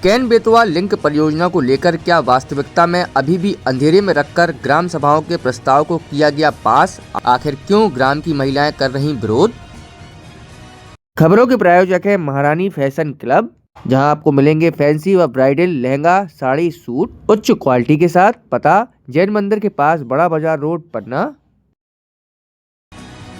Can Betwa link परियोजना को लेकर क्या वास्तविकता में अभी भी अंधेरे में रखकर ग्राम सभाओं के प्रस्ताव को किया गया पास? आखिर क्यों ग्राम की महिलाएं कर रही विरोध? खबरों के प्रायोजक है महारानी फैशन क्लब, जहां आपको मिलेंगे फैंसी व ब्राइडल लहंगा, साड़ी, सूट उच्च क्वालिटी के साथ। पता जैन मंदिर के पास, बड़ा बाजार रोड, पटना।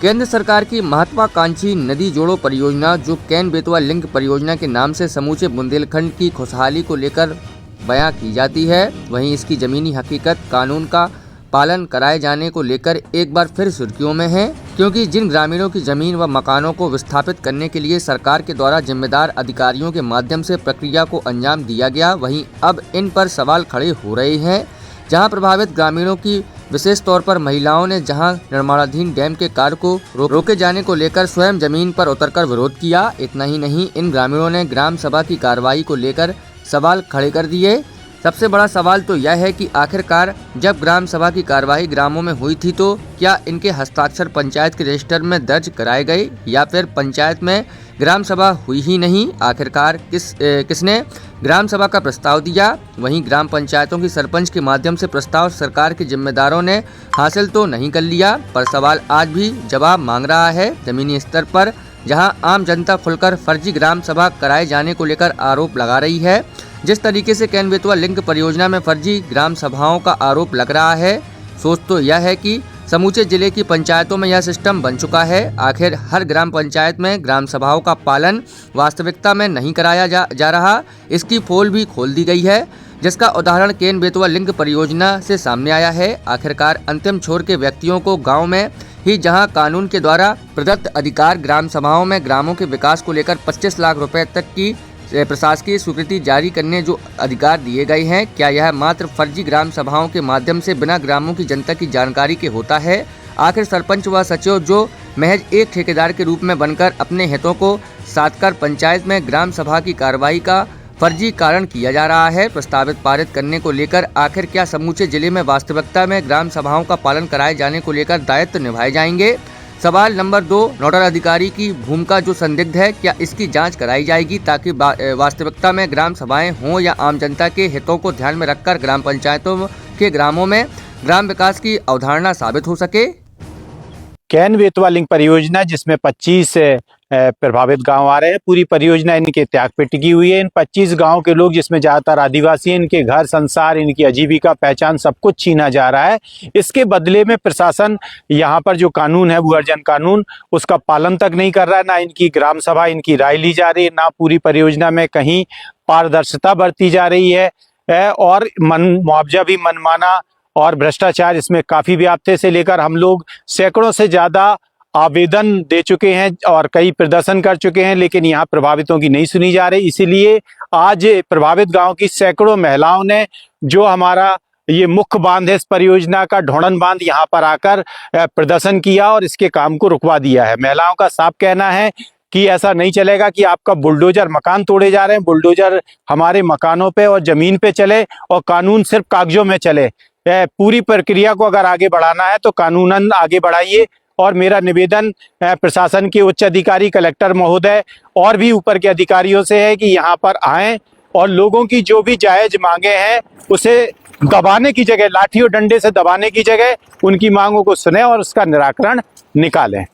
केंद्र सरकार की महत्वाकांक्षी नदी जोड़ो परियोजना, जो कैन बेतवा लिंक परियोजना के नाम से समूचे बुंदेलखंड की खुशहाली को लेकर बयां की जाती है, वहीं इसकी जमीनी हकीकत कानून का पालन कराए जाने को लेकर एक बार फिर सुर्खियों में है, क्योंकि जिन ग्रामीणों की जमीन व मकानों को विस्थापित करने के लिए सरकार के द्वारा जिम्मेदार अधिकारियों के माध्यम से प्रक्रिया को अंजाम दिया गया, वहीं अब इन पर सवाल खड़े हो रहे हैं। जहां प्रभावित ग्रामीणों की विशेष तौर पर महिलाओं ने जहां निर्माणाधीन डैम के कार्य को रोके जाने को लेकर स्वयं जमीन पर उतरकर विरोध किया। इतना ही नहीं, इन ग्रामीणों ने ग्राम सभा की कार्रवाई को लेकर सवाल खड़े कर दिए। सबसे बड़ा सवाल तो यह है कि आखिरकार जब ग्राम सभा की कार्यवाही ग्रामों में हुई थी तो क्या इनके हस्ताक्षर पंचायत के रजिस्टर में दर्ज कराए गए, या फिर पंचायत में ग्राम सभा हुई ही नहीं? आखिरकार किसने ग्राम सभा का प्रस्ताव दिया? वहीं ग्राम पंचायतों की सरपंच के माध्यम से प्रस्ताव सरकार के जिम्मेदारों ने हासिल तो नहीं कर लिया, पर सवाल आज भी जवाब मांग रहा है जमीनी स्तर पर, जहां आम जनता खुलकर फर्जी ग्राम सभा कराए जाने को लेकर आरोप लगा रही है। जिस तरीके से कैन बेतवा लिंक परियोजना में फर्जी ग्राम सभाओं का आरोप लग रहा है, सोच तो यह है कि समूचे जिले की पंचायतों में यह सिस्टम बन चुका है। आखिर हर ग्राम पंचायत में ग्राम सभाओं का पालन वास्तविकता में नहीं कराया जा रहा, इसकी पोल भी खोल दी गई है, जिसका उदाहरण कैन बेतवा लिंक परियोजना से सामने आया है। आखिरकार अंतिम छोर के व्यक्तियों को गाँव में ही जहां कानून के द्वारा प्रदत्त अधिकार ग्राम सभाओं में ग्रामों के विकास को लेकर 25 लाख रुपए तक की प्रशासकीय स्वीकृति जारी करने जो अधिकार दिए गए हैं, क्या यह मात्र फर्जी ग्राम सभाओं के माध्यम से बिना ग्रामों की जनता की जानकारी के होता है? आखिर सरपंच व सचिव जो महज एक ठेकेदार के रूप में बनकर अपने हितों को साधकर पंचायत में ग्राम सभा की कार्रवाई का फर्जी कारण किया जा रहा है, प्रस्तावित पारित करने को लेकर आखिर क्या समूचे जिले में वास्तविकता में ग्राम सभाओं का पालन कराए जाने को लेकर दायित्व निभाए जाएंगे? सवाल नंबर 2, नोडल अधिकारी की भूमिका जो संदिग्ध है, क्या इसकी जांच कराई जाएगी ताकि वास्तविकता में ग्राम सभाएं हों, या आम जनता के हितों को ध्यान में रखकर ग्राम पंचायतों के ग्रामों में ग्राम विकास की अवधारणा साबित हो सके? कैन बेतवा लिंक परियोजना, जिसमें 25 प्रभावित गांव आ रहे हैं, पूरी परियोजना इनके त्याग पे टिकी हुई है। इन 25 गांव के लोग, जिसमें ज़्यादातर आदिवासी हैं, इनके घर संसार, इनकी आजीविका, पहचान सब कुछ छीना जा रहा है। इसके बदले में प्रशासन यहाँ पर जो कानून है, भू अर्जन कानून, उसका पालन तक नहीं कर रहा है। ना इनकी ग्राम सभा, इनकी राय ली जा रही है, ना पूरी परियोजना में कहीं पारदर्शिता बरती जा रही है, और मुआवजा भी मनमाना और भ्रष्टाचार इसमें काफ़ी व्याप्त है। से लेकर हम लोग सैकड़ों से ज़्यादा आवेदन दे चुके हैं और कई प्रदर्शन कर चुके हैं, लेकिन यहाँ प्रभावितों की नहीं सुनी जा रही। इसीलिए आज प्रभावित गांव की सैकड़ों महिलाओं ने, जो हमारा ये मुख्य बांध है इस परियोजना का, ढोणन बांध, यहाँ पर आकर प्रदर्शन किया और इसके काम को रुकवा दिया है। महिलाओं का साफ कहना है कि ऐसा नहीं चलेगा कि आपका बुलडोजर मकान तोड़े जा रहे हैं, बुलडोजर हमारे मकानों पे और जमीन पे चले और कानून सिर्फ कागजों में चले। पूरी प्रक्रिया को अगर आगे बढ़ाना है तो कानूनन आगे बढ़ाइए। और मेरा निवेदन प्रशासन के उच्च अधिकारी, कलेक्टर महोदय और भी ऊपर के अधिकारियों से है कि यहाँ पर आएं और लोगों की जो भी जायज मांगे हैं उसे दबाने की जगह, लाठी और डंडे से दबाने की जगह, उनकी मांगों को सुने और उसका निराकरण निकालें।